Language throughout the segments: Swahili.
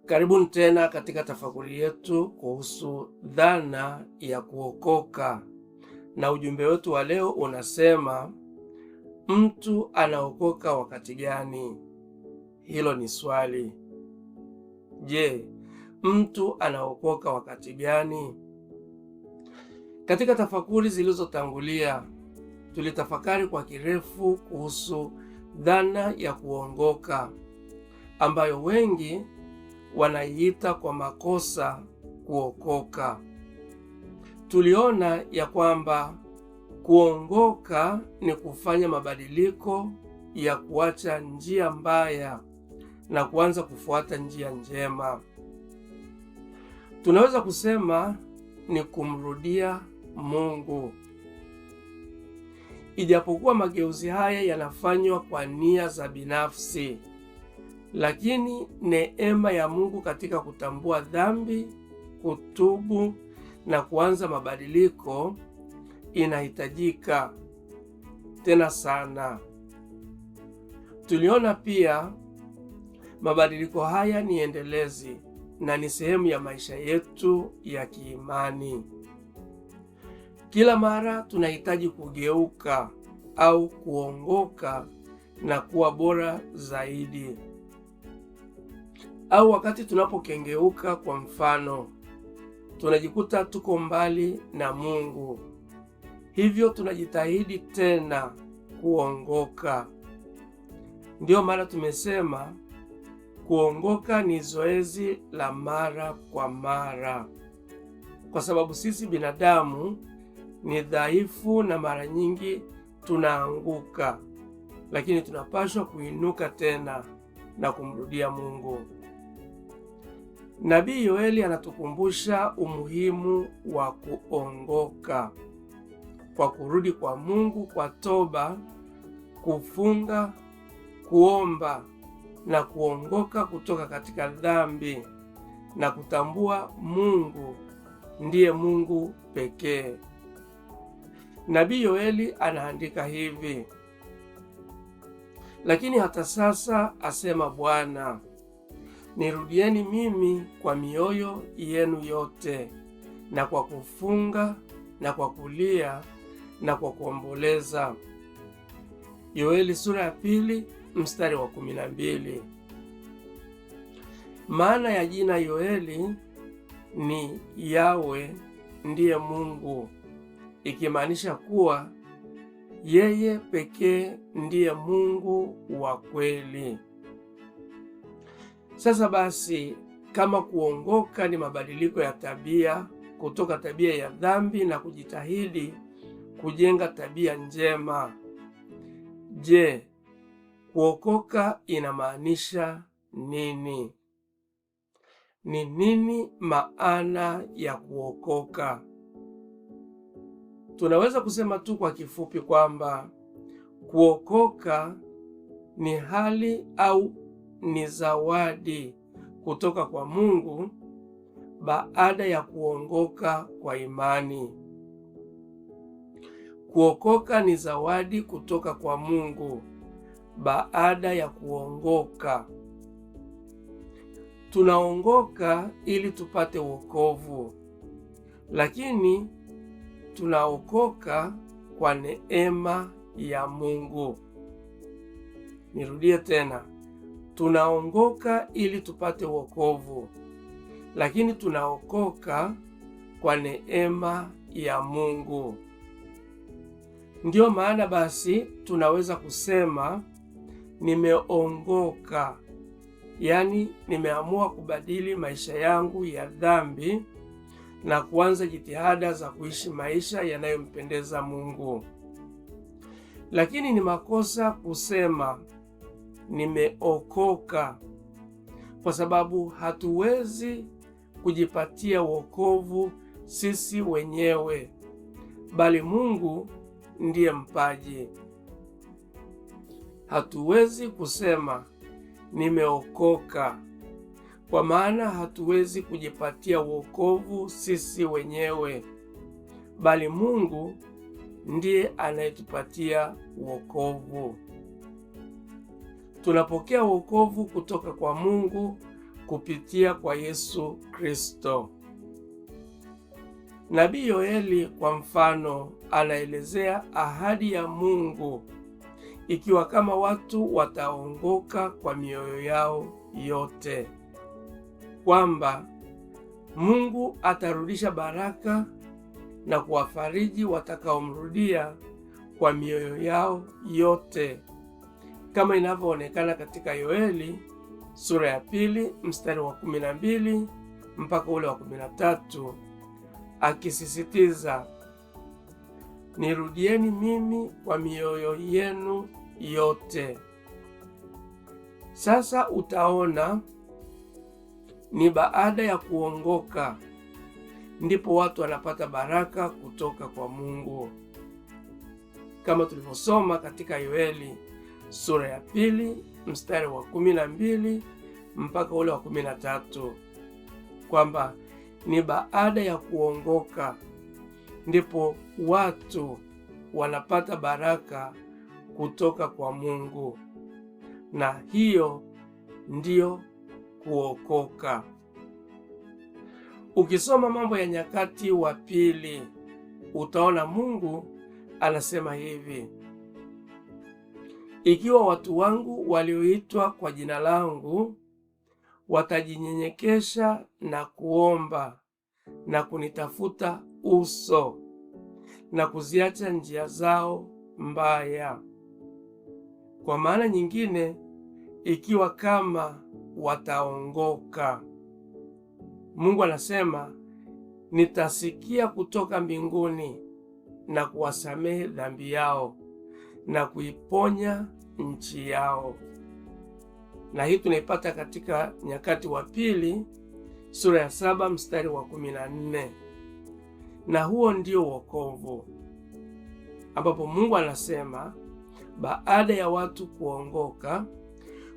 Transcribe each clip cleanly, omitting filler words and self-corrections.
Karibuni tena katika tafakuri yetu kuhusu dhana ya kuokoka, na ujumbe wetu wa leo unasema, mtu anaokoka wakati gani? Hilo ni swali. Je, mtu anaokoka wakati gani? Katika tafakuri zilizotangulia tulitafakari kwa kirefu kuhusu dhana ya kuongoka ambayo wengi wanaiita kwa makosa kuokoka. Tuliona ya kwamba kuongoka ni kufanya mabadiliko ya kuacha njia mbaya na kuanza kufuata njia njema. Tunaweza kusema ni kumrudia Mungu. Ijapokuwa mageuzi haya yanafanywa kwa nia za binafsi, lakini neema ya Mungu katika kutambua dhambi, kutubu na kuanza mabadiliko inahitajika tena sana. Tuliona pia mabadiliko haya ni endelezi na ni sehemu ya maisha yetu ya kiimani. Kila mara tunahitaji kugeuka au kuongoka na kuwa bora zaidi. Au wakati tunapokengeuka, kwa mfano, tunajikuta tuko mbali na Mungu, hivyo tunajitahidi tena kuongoka. Ndiyo maana tumesema kuongoka ni zoezi la mara kwa mara, kwa sababu sisi binadamu ni dhaifu na mara nyingi tunaanguka, lakini tunapaswa kuinuka tena na kumrudia Mungu. Nabii Yoeli anatukumbusha umuhimu wa kuongoka kwa kurudi kwa Mungu kwa toba, kufunga, kuomba na kuongoka kutoka katika dhambi na kutambua Mungu ndiye Mungu pekee. Nabii Yoeli anaandika hivi: lakini hata sasa, asema Bwana, nirudieni mimi kwa mioyo yenu yote na kwa kufunga na kwa kulia na kwa kuomboleza. Yoeli sura ya 2 mstari wa 12. Maana ya jina Yoeli ni Yawe ndiye Mungu, ikimaanisha kuwa yeye pekee ndiye Mungu wa kweli. Sasa basi, kama kuongoka ni mabadiliko ya tabia kutoka tabia ya dhambi na kujitahidi kujenga tabia njema, je, kuokoka inamaanisha nini? Ni nini maana ya kuokoka? Tunaweza kusema tu kwa kifupi kwamba kuokoka ni hali au ni zawadi kutoka kwa Mungu baada ya kuongoka kwa imani. Kuokoka ni zawadi kutoka kwa Mungu baada ya kuongoka. Tunaongoka ili tupate wokovu, lakini tunaokoka kwa neema ya Mungu. Nirudie tena. Tunaongoka ili tupate wokovu, lakini tunaokoka kwa neema ya Mungu. Ndiyo maana basi tunaweza kusema nimeongoka, yaani nimeamua kubadili maisha yangu ya dhambi na kuanza jitihada za kuishi maisha yanayompendeza Mungu. Lakini ni makosa kusema nimeokoka, kwa sababu hatuwezi kujipatia wokovu sisi wenyewe, bali Mungu ndiye mpaji. Hatuwezi kusema nimeokoka, kwa maana hatuwezi kujipatia wokovu sisi wenyewe, bali Mungu ndiye anayetupatia wokovu. Tunapokea wokovu kutoka kwa Mungu kupitia kwa Yesu Kristo. Nabii Yoeli kwa mfano anaelezea ahadi ya Mungu ikiwa kama watu wataongoka kwa mioyo yao yote, kwamba Mungu atarudisha baraka na kuwafariji watakaomrudia kwa mioyo yao yote, kama inavyoonekana katika Yoeli sura ya 2 mstari wa 12 mpaka ule wa 13, akisisitiza, nirudieni mimi kwa mioyo yenu yote. Sasa utaona ni baada ya kuongoka ndipo watu wanapata baraka kutoka kwa Mungu, kama tulivyosoma katika Yoeli sura ya 2 mstari wa 12 mpaka ule wa 13, kwamba ni baada ya kuongoka ndipo watu wanapata baraka kutoka kwa Mungu, na hiyo ndiyo kuokoka. Ukisoma Mambo ya Nyakati wa Pili utaona Mungu anasema hivi, ikiwa watu wangu walioitwa kwa jina langu watajinyenyekesha na kuomba na kunitafuta uso na kuziacha njia zao mbaya. Kwa maana nyingine, ikiwa kama wataongoka, Mungu anasema nitasikia kutoka mbinguni na kuwasamehe dhambi yao na kuiponya nchi yao. Na hii tunaipata katika Nyakati wa Pili sura ya 7 mstari wa 14. Na huo ndio wokovu, ambapo Mungu anasema baada ya watu kuongoka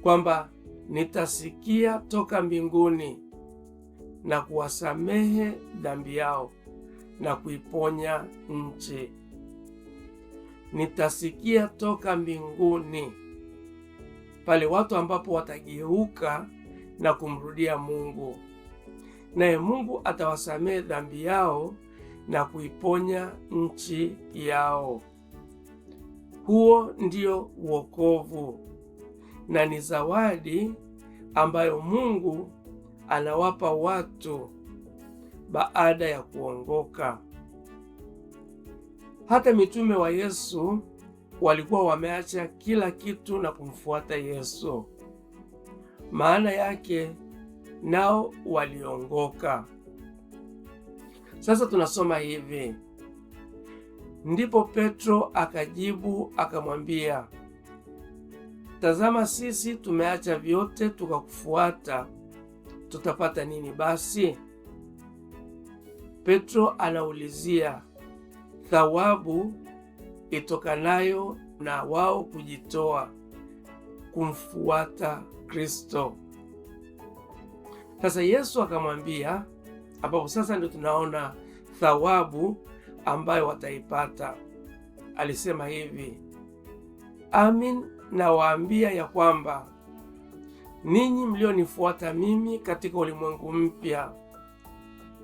kwamba nitasikia toka mbinguni na kuwasamehe dhambi yao na kuiponya nchi. Nitasikia toka mbinguni, pale watu ambapo watageuka na kumrudia Mungu, naye Mungu atawasamehe dhambi yao na kuiponya nchi yao. Huo ndio wokovu, na ni zawadi ambayo Mungu anawapa watu baada ya kuongoka. Hata mitume wa Yesu walikuwa wameacha kila kitu na kumfuata Yesu. Maana yake nao waliongoka. Sasa tunasoma hivi, ndipo Petro akajibu akamwambia, tazama, sisi tumeacha vyote tukakufuata, tutapata nini basi? Petro anaulizia thawabu itokanayo na wao kujitoa kumfuata Kristo. Sasa Yesu akamwambia, ambapo sasa ndio tunaona thawabu ambayo wataipata. Alisema hivi, amin nawaambia ya kwamba ninyi mlionifuata mimi katika ulimwengu mpya,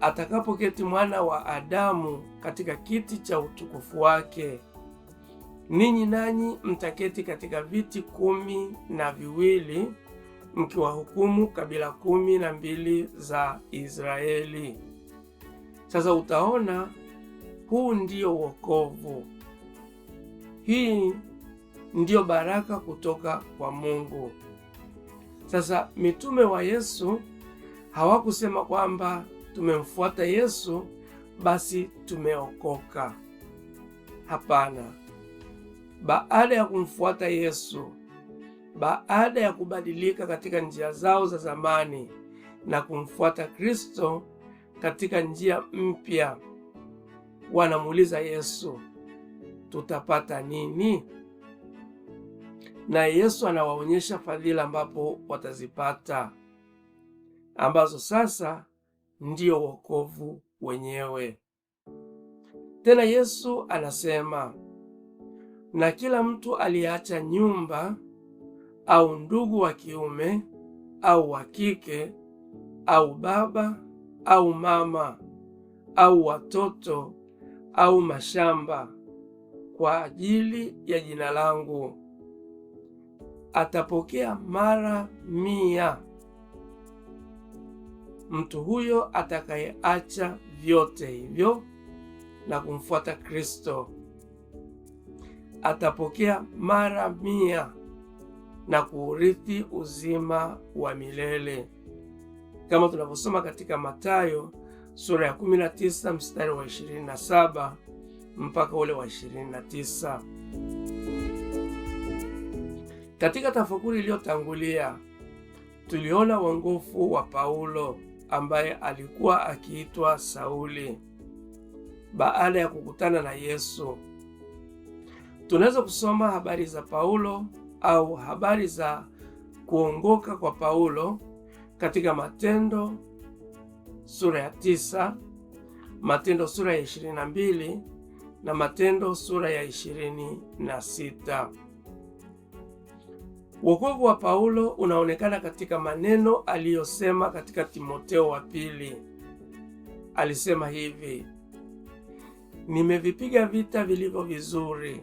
atakapoketi Mwana wa Adamu katika kiti cha utukufu wake, ninyi nanyi mtaketi katika viti 12 mkiwahukumu kabila 12 za Israeli. Sasa utaona huu ndio wokovu. Hii ndiyo baraka kutoka kwa Mungu. Sasa mitume wa Yesu hawakusema kwamba tumemfuata Yesu basi tumeokoka. Hapana. Baada ya kumfuata Yesu, baada ya kubadilika katika njia zao za zamani na kumfuata Kristo katika njia mpya, wanamuuliza Yesu, tutapata nini? Na Yesu anawaonyesha fadhila ambapo watazipata, ambazo sasa ndiyo wokovu wenyewe. Tena Yesu anasema, na kila mtu aliyeacha nyumba au ndugu wa kiume au wa kike au baba au mama au watoto au mashamba kwa ajili ya jina langu, atapokea mara 100. Mtu huyo atakayeacha vyote hivyo na kumfuata Kristo atapokea mara 100 na kuurithi uzima wa milele, kama tunavyosoma katika Mathayo sura ya 19 mstari wa 27 mpaka ule wa 29. Katika tafakuri iliyotangulia tuliona uongofu wa Paulo ambaye alikuwa akiitwa Sauli baada ya kukutana na Yesu. Tunaweza kusoma habari za Paulo au habari za kuongoka kwa Paulo katika Matendo sura ya 9, Matendo sura ya 22 na Matendo sura ya 26. Wokovu wa Paulo unaonekana katika maneno aliyosema katika Timotheo wa pili. Alisema hivi: nimevipiga vita vilivyo vizuri,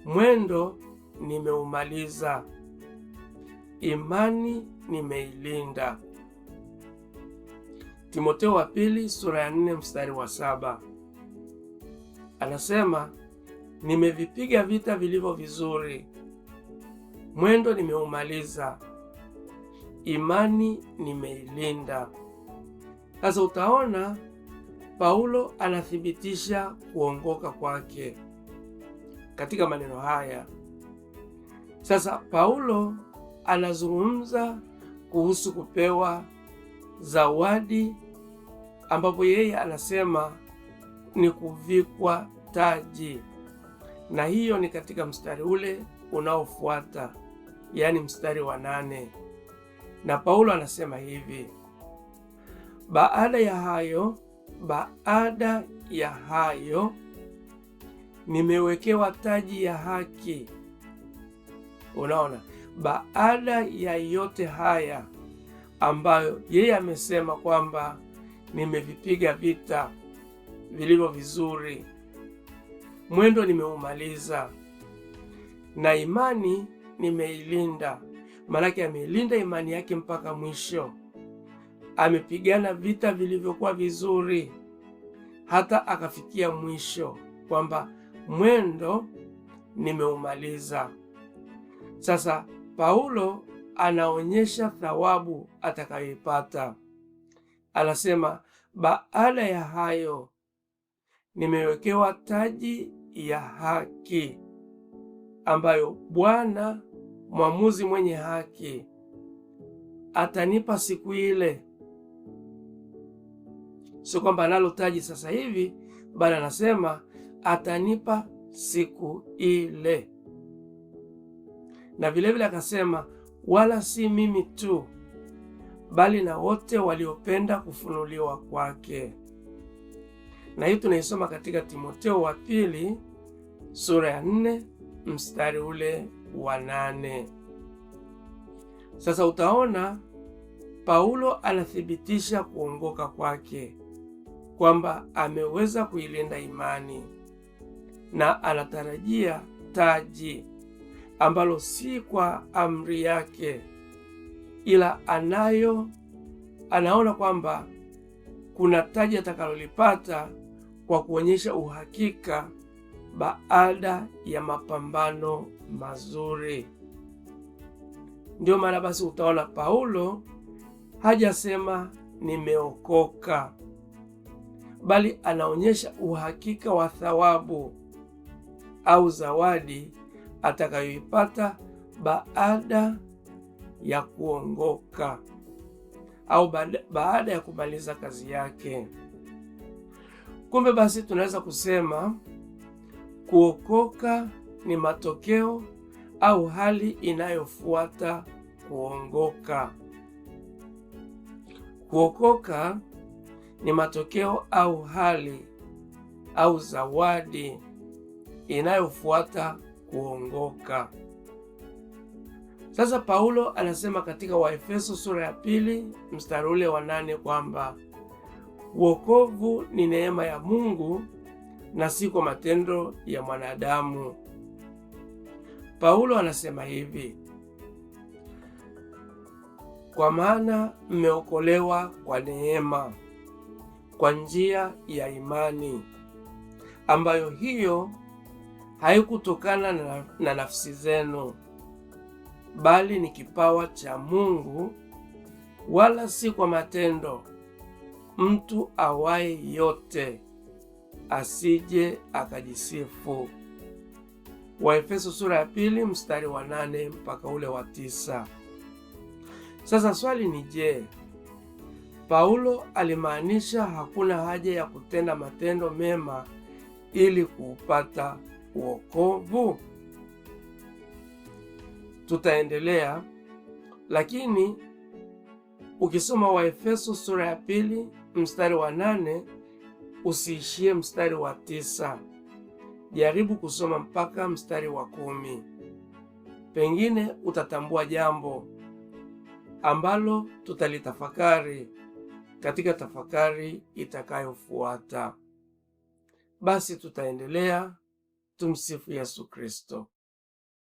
mwendo nimeumaliza, imani nimeilinda. Timotheo wa pili sura ya 4 mstari wa 7. Anasema nimevipiga vita vilivyo vizuri, mwendo nimeumaliza, imani nimeilinda. Sasa utaona Paulo anathibitisha kuongoka kwake katika maneno haya. Sasa Paulo anazungumza kuhusu kupewa zawadi, ambapo yeye anasema ni kuvikwa taji, na hiyo ni katika mstari ule unaofuata, yaani mstari wa 8. Na Paulo anasema hivi: baada ya hayo nimewekewa taji ya haki. Unaona, baada ya yote haya ambayo yeye amesema kwamba nimevipiga vita vilivyo vizuri, mwendo nimeumaliza, na imani nimeilinda. Maanake ameilinda imani yake mpaka mwisho. Amepigana vita vilivyokuwa vizuri hata akafikia mwisho, kwamba mwendo nimeumaliza. Sasa Paulo anaonyesha thawabu atakayoipata. Anasema baada ya hayo nimewekewa taji ya haki, ambayo Bwana mwamuzi mwenye haki atanipa siku ile. Sio kwamba analo taji sasa hivi, bali anasema atanipa siku ile. Na vilevile akasema wala si mimi tu, bali na wote waliopenda kufunuliwa kwake. Na hii tunaisoma katika Timotheo wa pili sura ya 4 mstari ule wa 8. Sasa utaona Paulo anathibitisha kuongoka kwake, kwamba ameweza kuilinda imani na anatarajia taji ambalo si kwa amri yake, ila anaona kwamba kuna taji atakalolipata kwa kuonyesha uhakika baada ya mapambano mazuri. Ndio maana basi utaona Paulo hajasema nimeokoka, bali anaonyesha uhakika wa thawabu au zawadi atakayoipata baada ya kuongoka au baada ya kumaliza kazi yake. Kumbe basi tunaweza kusema kuokoka ni matokeo au hali inayofuata kuongoka. Kuokoka ni matokeo au hali au zawadi inayofuata kuongoka. Sasa Paulo anasema katika Waefeso sura ya 2 mstari ule wa 8 kwamba wokovu ni neema ya Mungu na si kwa matendo ya mwanadamu. Paulo anasema hivi: kwa maana mmeokolewa kwa neema, kwa njia ya imani, ambayo hiyo haikutokana na nafsi zenu, bali ni kipawa cha Mungu, wala si kwa matendo, mtu awaye yote asije akajisifu. Waefeso sura ya 2 mstari wa 8 mpaka ule wa 9. Sasa swali ni je, Paulo alimaanisha hakuna haja ya kutenda matendo mema ili kuupata wokovu? Tutaendelea, lakini ukisoma Waefeso sura ya 2 mstari wa 8 usiishie mstari wa 9. Jaribu kusoma mpaka mstari wa 10. Pengine utatambua jambo ambalo tutalitafakari katika tafakari itakayofuata. Basi tutaendelea. Tumsifu Yesu Kristo.